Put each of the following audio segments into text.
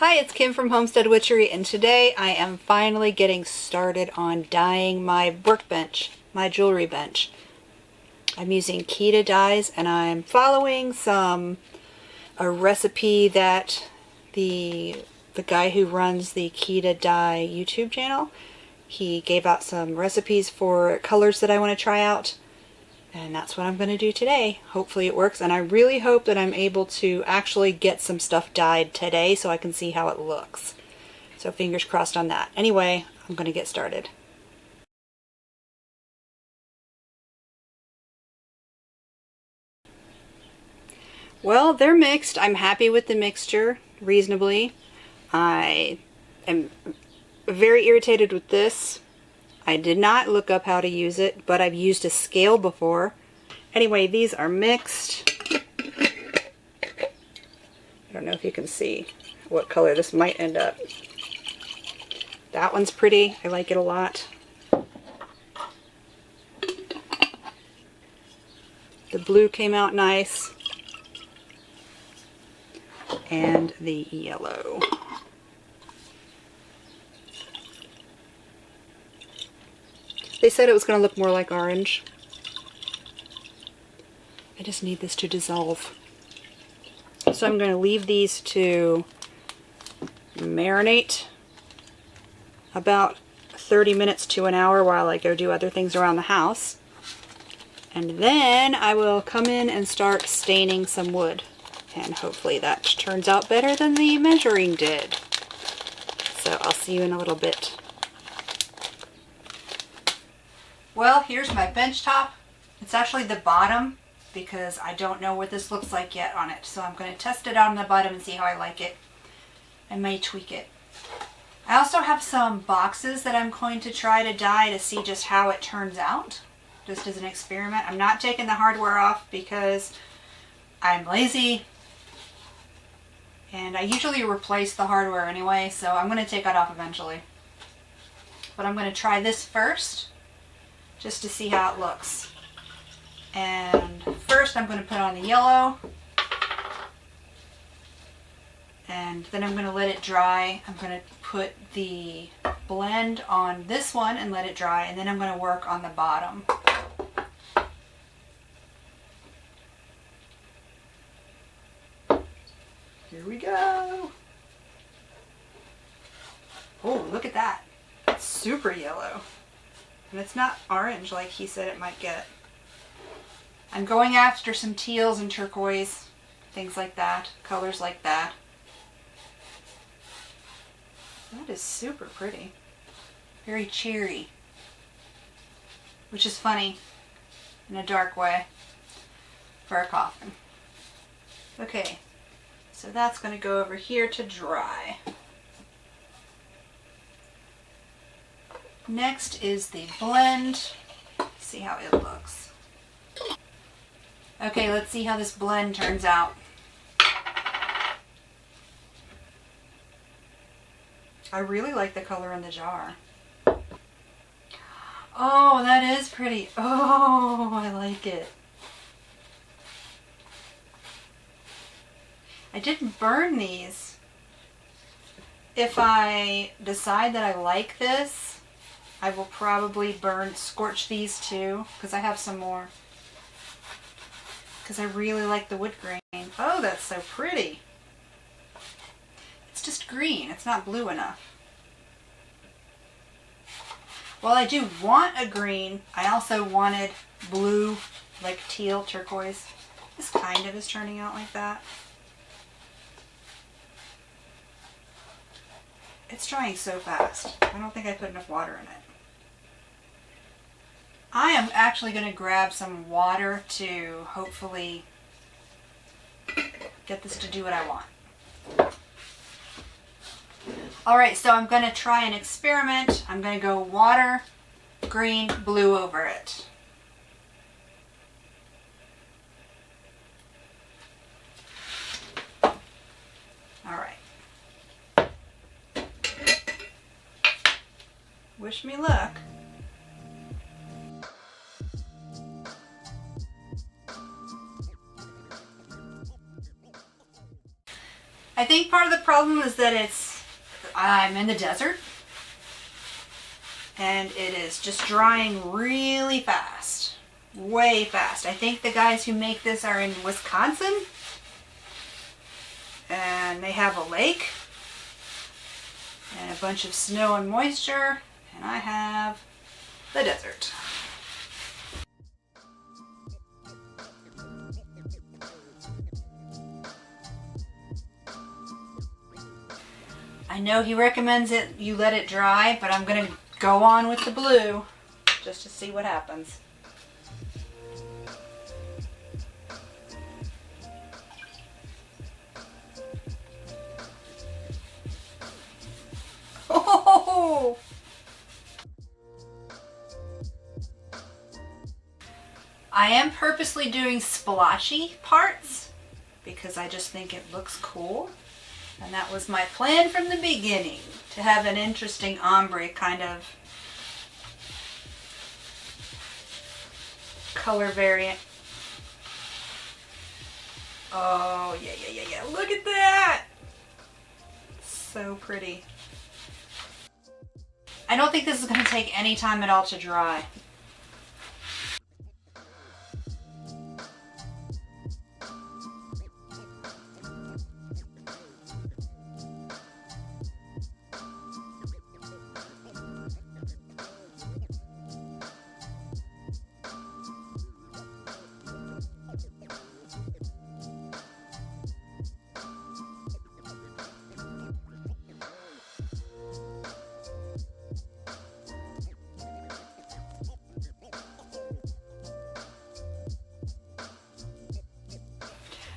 Hi, it's Kim from Homestead Witchery, and today I am finally getting started on dyeing my workbench, my jewelry bench. I'm using Keda dyes, and I'm following a recipe that the guy who runs the Keda dye YouTube channel, he gave out some recipes for colors that I want to try out. And that's what I'm going to do today. Hopefully it works, and I really hope that I'm able to actually get some stuff dyed today so I can see how it looks. So fingers crossed on that. Anyway, I'm going to get started. Well, they're mixed. I'm happy with the mixture, reasonably. I am very irritated with this. I did not look up how to use it, but I've used a scale before. Anyway, these are mixed. I don't know if you can see what color this might end up. That one's pretty. I like it a lot. The blue came out nice. And the yellow. They said it was going to look more like orange. I just need this to dissolve. So I'm going to leave these to marinate about 30 minutes to an hour while I go do other things around the house. And then I will come in and start staining some wood. And hopefully that turns out better than the measuring did. So I'll see you in a little bit. Well, here's my bench top. It's actually the bottom, because I don't know what this looks like yet on it. So I'm going to test it out on the bottom and see how I like it. I may tweak it. I also have some boxes that I'm going to try to dye to see just how it turns out, just as an experiment. I'm not taking the hardware off because I'm lazy, and I usually replace the hardware anyway, so I'm going to take it off eventually. But I'm going to try this first, just to see how it looks. And first I'm going to put on the yellow, and then I'm going to let it dry. I'm going to put the blend on this one and let it dry, and then I'm going to work on the bottom. Here we go. Oh, look at that. It's super yellow. And it's not orange like he said it might get. I'm going after some teals and turquoise, things like that, colors like that. That is super pretty. Very cheery. Which is funny in a dark way for a coffin. Okay, so that's going to go over here to dry. Next is the blend. See how it looks. Okay, let's see how this blend turns out. I really like the color in the jar. Oh, that is pretty. Oh, I like it. I didn't burn these. If I decide that I like this, I will probably scorch these too, because I have some more. Because I really like the wood grain. Oh, that's so pretty. It's just green. It's not blue enough. Well, I do want a green. I also wanted blue, like teal, turquoise. This kind of is turning out like that. It's drying so fast. I don't think I put enough water in it. I am actually going to grab some water to hopefully get this to do what I want. Alright, so I'm going to try an experiment. I'm going to go water, green, blue over it. Alright. Wish me luck. I think part of the problem is that I'm in the desert and it is just drying really fast, way fast. I think the guys who make this are in Wisconsin and they have a lake and a bunch of snow and moisture, and I have the desert. I know he recommends it you let it dry, but I'm gonna go on with the blue just to see what happens. Oh! I am purposely doing splotchy parts because I just think it looks cool. And that was my plan from the beginning, to have an interesting ombre kind of color variant. Oh, yeah. Look at that! So pretty. I don't think this is going to take any time at all to dry.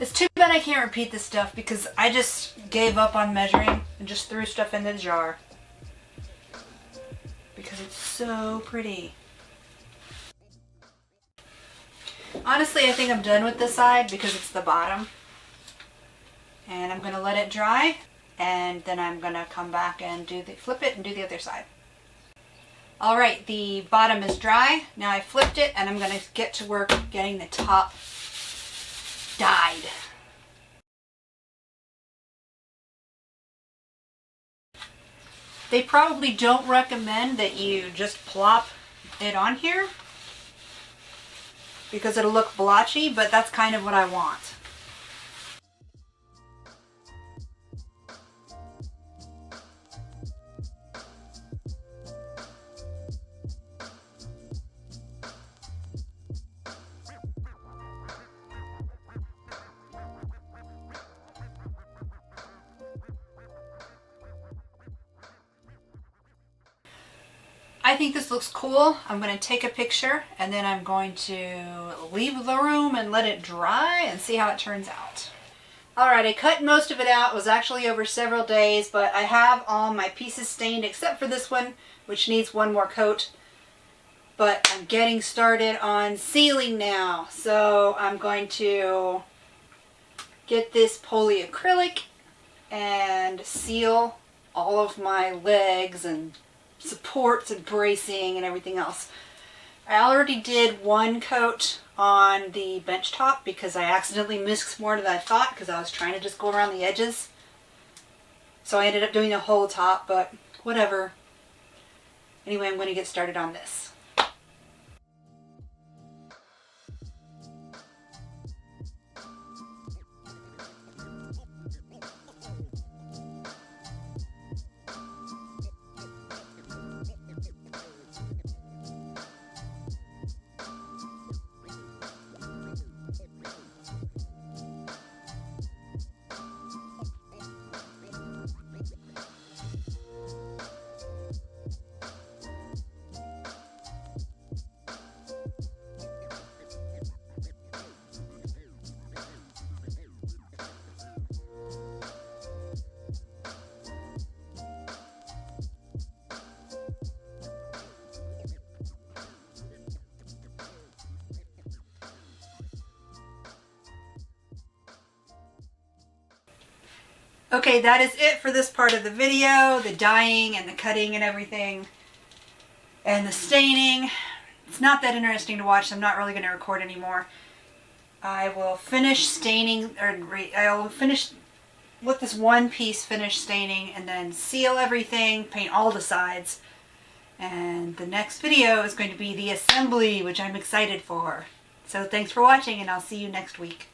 It's too bad I can't repeat this stuff because I just gave up on measuring and just threw stuff in the jar. Because it's so pretty. Honestly, I think I'm done with this side because it's the bottom. And I'm going to let it dry, and then I'm going to come back and flip it and do the other side. Alright, the bottom is dry. Now I flipped it and I'm going to get to work getting the top dyed. They probably don't recommend that you just plop it on here because it'll look blotchy, but that's kind of what I want. I think this looks cool. I'm going to take a picture and then I'm going to leave the room and let it dry and see how it turns out. Alright, I cut most of it out. It was actually over several days, but I have all my pieces stained except for this one, which needs one more coat. But I'm getting started on sealing now. So I'm going to get this polyacrylic and seal all of my legs and supports and bracing and everything else. I already did one coat on the bench top because I accidentally mixed more than I thought because I was trying to just go around the edges. So I ended up doing the whole top, but whatever. Anyway, I'm going to get started on this. Okay, that is it for this part of the video. The dyeing and the cutting and everything. And the staining. It's not that interesting to watch, so I'm not really going to record anymore. I will finish staining, or I'll finish let this one piece finish staining and then seal everything, paint all the sides. And the next video is going to be the assembly, which I'm excited for. So thanks for watching, and I'll see you next week.